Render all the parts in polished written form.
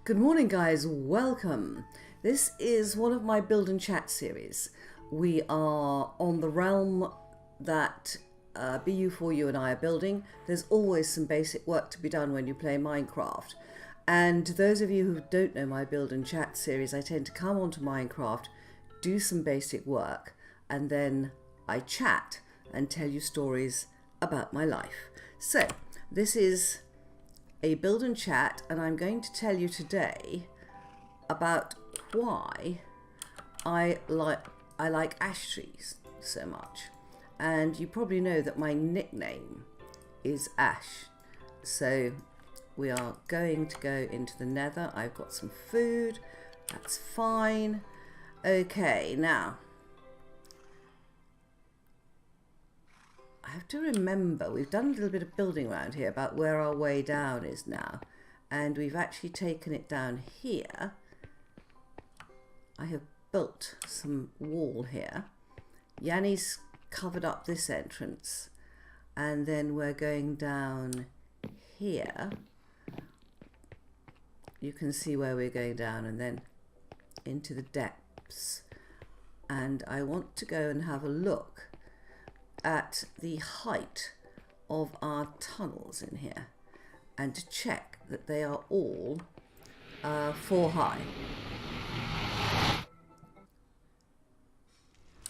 Good morning, guys. Welcome. This is one of my build and chat series. We are on the realm that BU4U and I are building. There's always some basic work to be done when you play Minecraft. And to those of you who don't know my build and chat series, I tend to come onto Minecraft, do some basic work, and then I chat and tell you stories about my life. So this is a build and chat, and I'm going to tell you today about why I like ash trees so much. And you probably know that my nickname is Ash. So we are going to go into the nether. I've got some food, that's fine. Okay, now I have to remember, we've done a little bit of building around here about where our way down is now, and we've actually taken it down here. I have built some wall here. Yanni's covered up this entrance, and then we're going down here. You can see where we're going down, and then into the depths. And I want to go and have a look at the height of our tunnels in here and to check that they are all 4 high.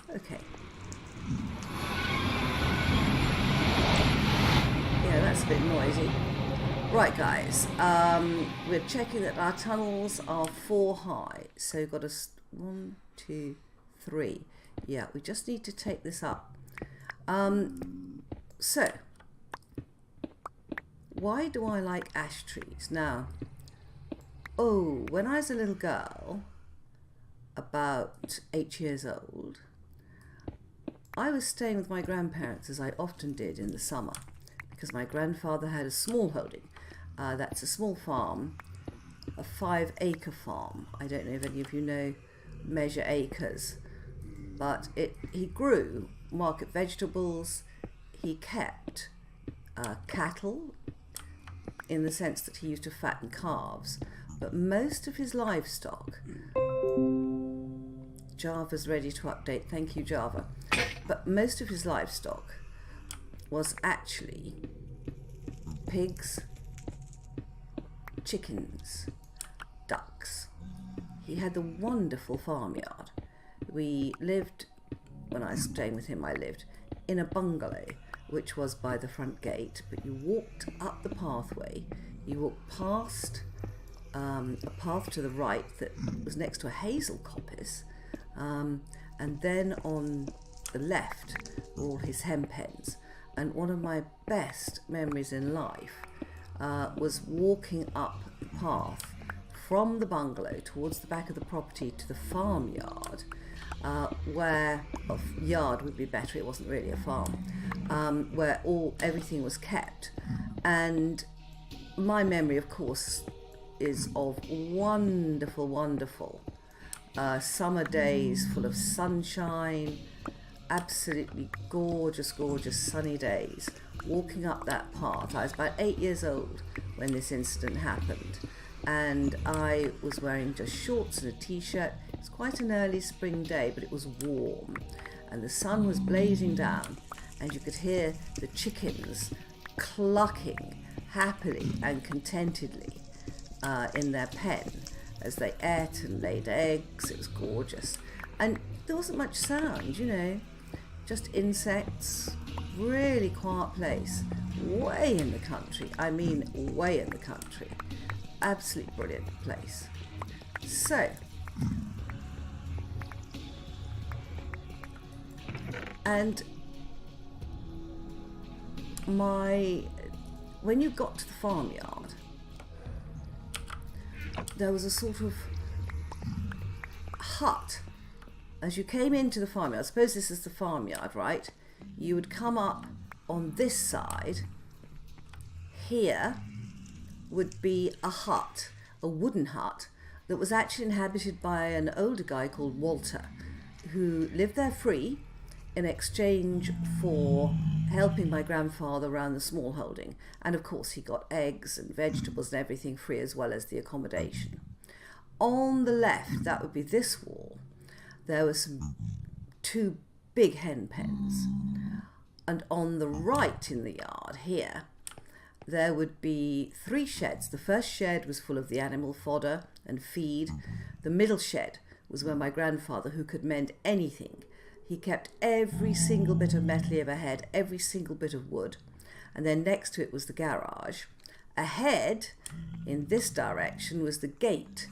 Okay. Yeah, that's a bit noisy. Right, guys, we're checking that our tunnels are 4 high. So we've got a 1, 2, 3. Yeah, we just need to take this up. So why do I like ash trees? Now, when I was a little girl, about 8 years old, I was staying with my grandparents, as I often did in the summer, because my grandfather had a small holding. That's a small farm, a 5-acre farm. I don't know if any of you know measure acres, but he grew market vegetables. He kept cattle, in the sense that he used to fatten calves, but most of his livestock, Java's ready to update, thank you Java, but most of his livestock was actually pigs, chickens, ducks. He had the wonderful farmyard. We lived, when I was staying with him, I lived in a bungalow, which was by the front gate, but you walked up the pathway, you walked past a path to the right that was next to a hazel coppice, and then on the left were all his hen pens. And one of my best memories in life was walking up the path from the bungalow towards the back of the property to the farmyard, where yard would be better, it wasn't really a farm, where everything was kept. And my memory, of course, is of wonderful summer days full of sunshine, absolutely gorgeous sunny days, walking up that path. I was about 8 years old when this incident happened, and I was wearing just shorts and a t-shirt. It was quite an early spring day, but it was warm, and the sun was blazing down, and you could hear the chickens clucking happily and contentedly in their pen as they ate and laid eggs. It was gorgeous, and there wasn't much sound, you know, just insects. Really quiet place, way in the country. I mean, way in the country. Absolutely brilliant place. So, and when you got to the farmyard, there was a sort of hut. As you came into the farmyard, I suppose this is the farmyard, right? You would come up on this side. Here would be a hut, a wooden hut, that was actually inhabited by an older guy called Walter, who lived there free in exchange for helping my grandfather around the small holding. And of course he got eggs and vegetables and everything free, as well as the accommodation. On the left, that would be this wall, there were two big hen pens. And on the right in the yard here, there would be 3 sheds. The first shed was full of the animal fodder and feed. The middle shed was where my grandfather, who could mend anything, he kept every single bit of metal he ever had, every single bit of wood. And then next to it was the garage. Ahead, in this direction, was the gate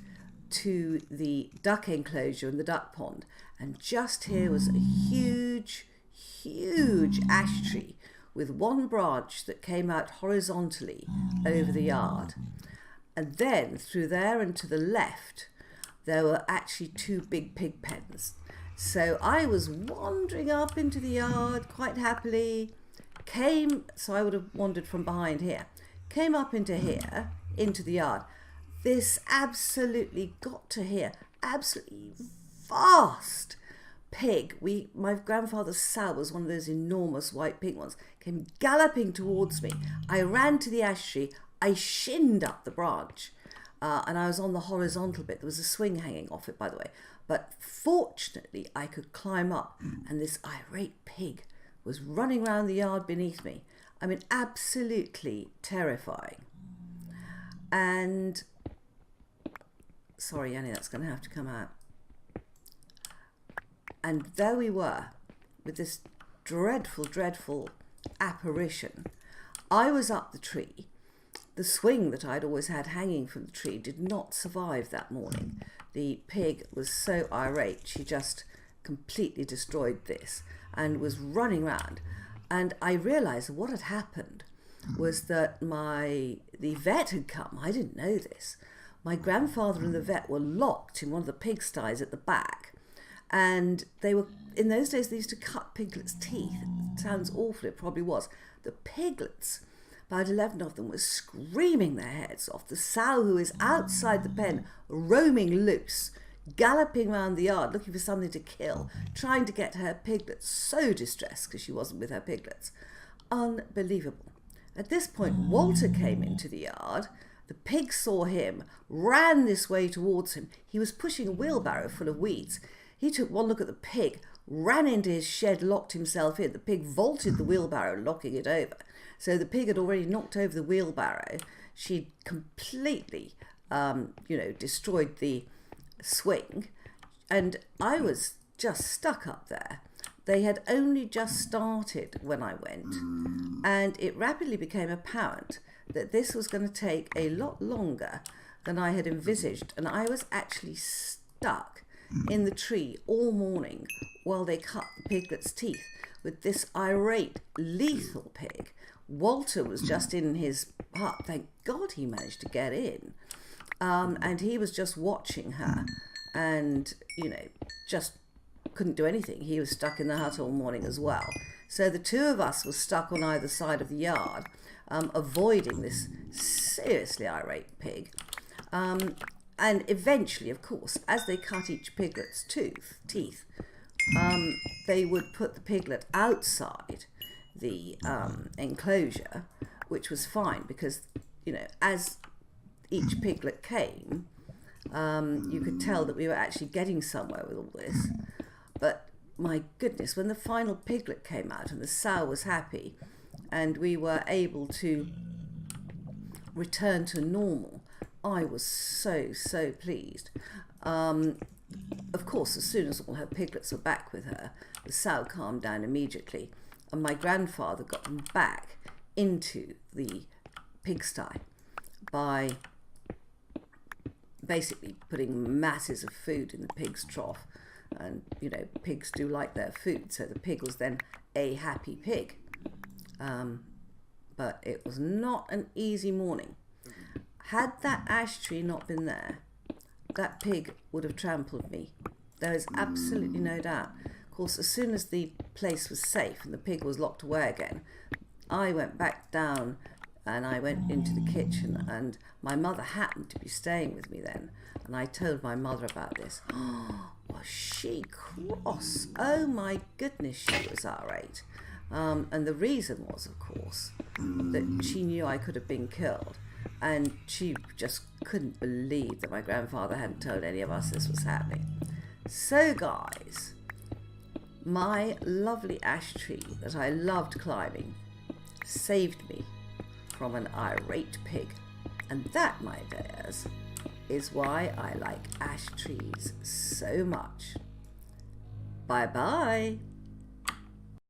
to the duck enclosure and the duck pond. And just here was a huge ash tree with one branch that came out horizontally over the yard. And then through there and to the left, there were actually 2 big pig pens. So I was wandering up into the yard quite happily, so I would have wandered from behind here, came up into here, into the yard. This absolutely got to here, absolutely vast pig. My grandfather's sow was one of those enormous white pink ones, came galloping towards me. I ran to the ash tree, I shinned up the branch, and I was on the horizontal bit. There was a swing hanging off it, by the way. But fortunately, I could climb up, and this irate pig was running around the yard beneath me. I mean, absolutely terrifying. And, sorry, Annie, that's going to have to come out. And there we were, with this dreadful apparition. I was up the tree. The swing that I'd always had hanging from the tree did not survive that morning. The pig was so irate, she just completely destroyed this and was running around. And I realised what had happened was that the vet had come. I didn't know this. My grandfather and the vet were locked in one of the pigsties at the back. And they were, in those days, they used to cut piglets' teeth. It sounds awful, it probably was. The piglets, about 11 of them, were screaming their heads off. The sow, who is outside the pen, roaming loose, galloping around the yard, looking for something to kill, trying to get her piglets, so distressed because she wasn't with her piglets. Unbelievable. At this point, Walter came into the yard. The pig saw him, ran this way towards him. He was pushing a wheelbarrow full of weeds. He took one look at the pig, ran into his shed, locked himself in. The pig vaulted the wheelbarrow, knocking it over. So the pig had already knocked over the wheelbarrow. She'd completely, destroyed the swing. And I was just stuck up there. They had only just started when I went. And it rapidly became apparent that this was going to take a lot longer than I had envisaged. And I was actually stuck in the tree all morning while they cut the piglet's teeth with this irate, lethal pig. Walter was just in his hut. Thank God he managed to get in. And he was just watching her and, just couldn't do anything. He was stuck in the hut all morning as well. So the 2 of us were stuck on either side of the yard, avoiding this seriously irate pig. And eventually, of course, as they cut each piglet's teeth, they would put the piglet outside the enclosure, which was fine because, as each piglet came, you could tell that we were actually getting somewhere with all this. But my goodness, when the final piglet came out and the sow was happy and we were able to return to normal, I was so pleased. Of course, as soon as all her piglets were back with her, the sow calmed down immediately, and my grandfather got them back into the pigsty by basically putting masses of food in the pig's trough. And, pigs do like their food, so the pig was then a happy pig. But it was not an easy morning. Had that ash tree not been there, that pig would have trampled me. There is absolutely no doubt. Of course, as soon as the place was safe and the pig was locked away again, I went back down and I went into the kitchen, and my mother happened to be staying with me then, and I told my mother about this. Oh, was she cross? Oh my goodness, she was irate. And the reason was, of course, that she knew I could have been killed. And she just couldn't believe that my grandfather hadn't told any of us this was happening. So guys, my lovely ash tree that I loved climbing saved me from an irate pig. And that, my dears, is why I like ash trees so much. Bye bye.